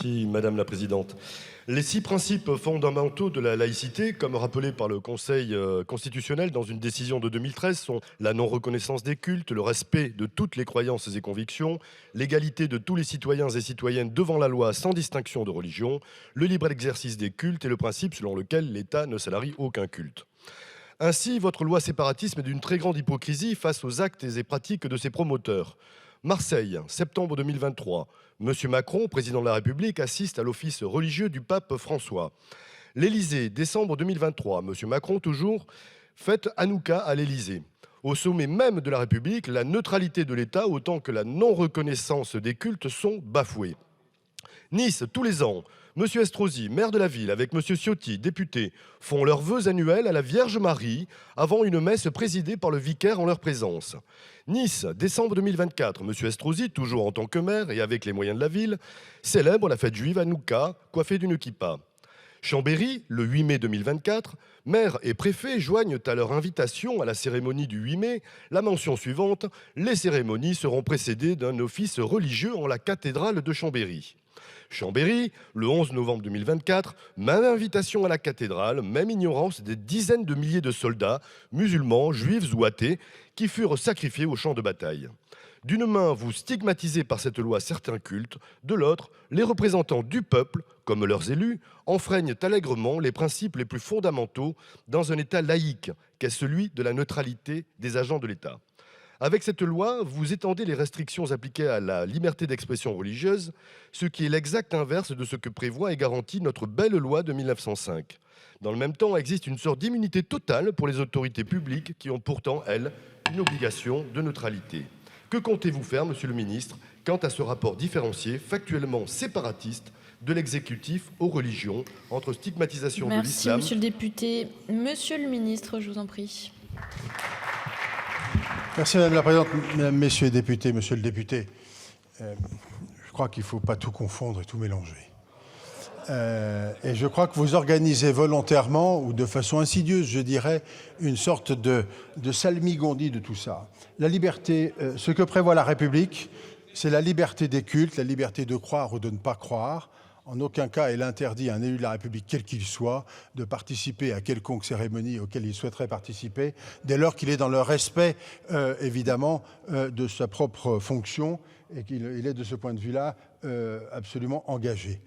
Merci Madame la Présidente. Les 6 principes fondamentaux de la laïcité, comme rappelé par le Conseil constitutionnel dans une décision de 2013, sont la non-reconnaissance des cultes, le respect de toutes les croyances et convictions, l'égalité de tous les citoyens et citoyennes devant la loi sans distinction de religion, le libre exercice des cultes et le principe selon lequel l'État ne salarie aucun culte. Ainsi, votre loi séparatisme est d'une très grande hypocrisie face aux actes et pratiques de ses promoteurs. Marseille, septembre 2023. Monsieur Macron, président de la République, assiste à l'office religieux du pape François. L'Élysée, décembre 2023. Monsieur Macron, toujours, fête Hanouka à l'Élysée. Au sommet même de la République, la neutralité de l'État autant que la non-reconnaissance des cultes sont bafouées. Nice, tous les ans, M. Estrosi, maire de la ville, avec M. Ciotti, député, font leurs vœux annuels à la Vierge Marie avant une messe présidée par le vicaire en leur présence. Nice, décembre 2024, M. Estrosi, toujours en tant que maire et avec les moyens de la ville, célèbre la fête juive Hanouka, coiffé d'une kippa. Chambéry, le 8 mai 2024, maire et préfet joignent à leur invitation à la cérémonie du 8 mai la mention suivante « Les cérémonies seront précédées d'un office religieux en la cathédrale de Chambéry ». Chambéry, le 11 novembre 2024, même invitation à la cathédrale, même ignorance des dizaines de milliers de soldats, musulmans, juifs ou athées, qui furent sacrifiés au champ de bataille. D'une main, vous stigmatisez par cette loi certains cultes, de l'autre, les représentants du peuple, comme leurs élus, enfreignent allègrement les principes les plus fondamentaux dans un État laïque, qu'est celui de la neutralité des agents de l'État. Avec cette loi, vous étendez les restrictions appliquées à la liberté d'expression religieuse, ce qui est l'exact inverse de ce que prévoit et garantit notre belle loi de 1905. Dans le même temps, existe une sorte d'immunité totale pour les autorités publiques qui ont pourtant, elles, une obligation de neutralité. Que comptez-vous faire, Monsieur le Ministre, quant à ce rapport différencié, factuellement séparatiste, de l'exécutif aux religions, entre stigmatisation de l'islam... Merci, Monsieur le député. Monsieur le Ministre, je vous en prie. Merci Madame la Présidente, Mesdames, Messieurs les députés, Monsieur le député. Je crois qu'il ne faut pas tout confondre et tout mélanger. Et je crois que vous organisez volontairement, ou de façon insidieuse, je dirais, une sorte de salmigondis de tout ça. La liberté, ce que prévoit la République, c'est la liberté des cultes, la liberté de croire ou de ne pas croire. En aucun cas, elle interdit à un élu de la République, quel qu'il soit, de participer à quelconque cérémonie auquel il souhaiterait participer, dès lors qu'il est dans le respect, évidemment, de sa propre fonction et qu'il est, de ce point de vue-là, absolument engagé.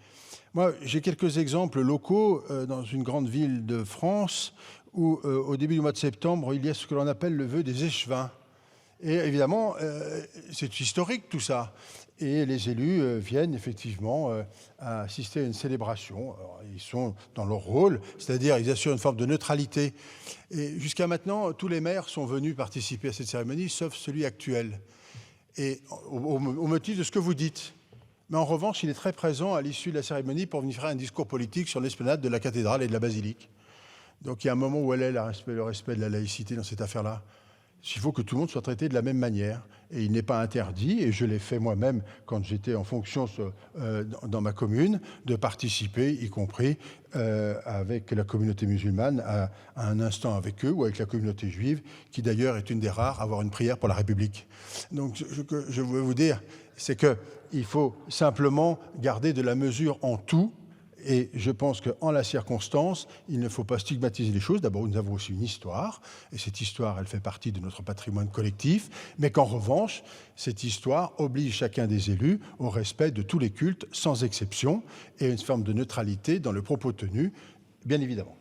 Moi, j'ai quelques exemples locaux dans une grande ville de France où, au début du mois de septembre, il y a ce que l'on appelle le vœu des échevins. Et évidemment, c'est historique tout ça. Et les élus viennent effectivement assister à une célébration. Alors, ils sont dans leur rôle, c'est-à-dire ils assurent une forme de neutralité. Et jusqu'à maintenant, tous les maires sont venus participer à cette cérémonie, sauf celui actuel. Et au motif de ce que vous dites. Mais en revanche, il est très présent à l'issue de la cérémonie pour venir faire un discours politique sur l'esplanade de la cathédrale et de la basilique. Donc il y a un moment où elle est le respect de la laïcité dans cette affaire-là. Il faut que tout le monde soit traité de la même manière. Et il n'est pas interdit, et je l'ai fait moi-même quand j'étais en fonction dans ma commune, de participer, y compris avec la communauté musulmane, à un instant avec eux, ou avec la communauté juive, qui d'ailleurs est une des rares à avoir une prière pour la République. Donc je veux vous dire, c'est qu'il faut simplement garder de la mesure en tout. Et je pense qu'en la circonstance, il ne faut pas stigmatiser les choses. D'abord, nous avons aussi une histoire, et cette histoire, elle fait partie de notre patrimoine collectif, mais qu'en revanche, cette histoire oblige chacun des élus au respect de tous les cultes, sans exception, et une forme de neutralité dans le propos tenu, bien évidemment.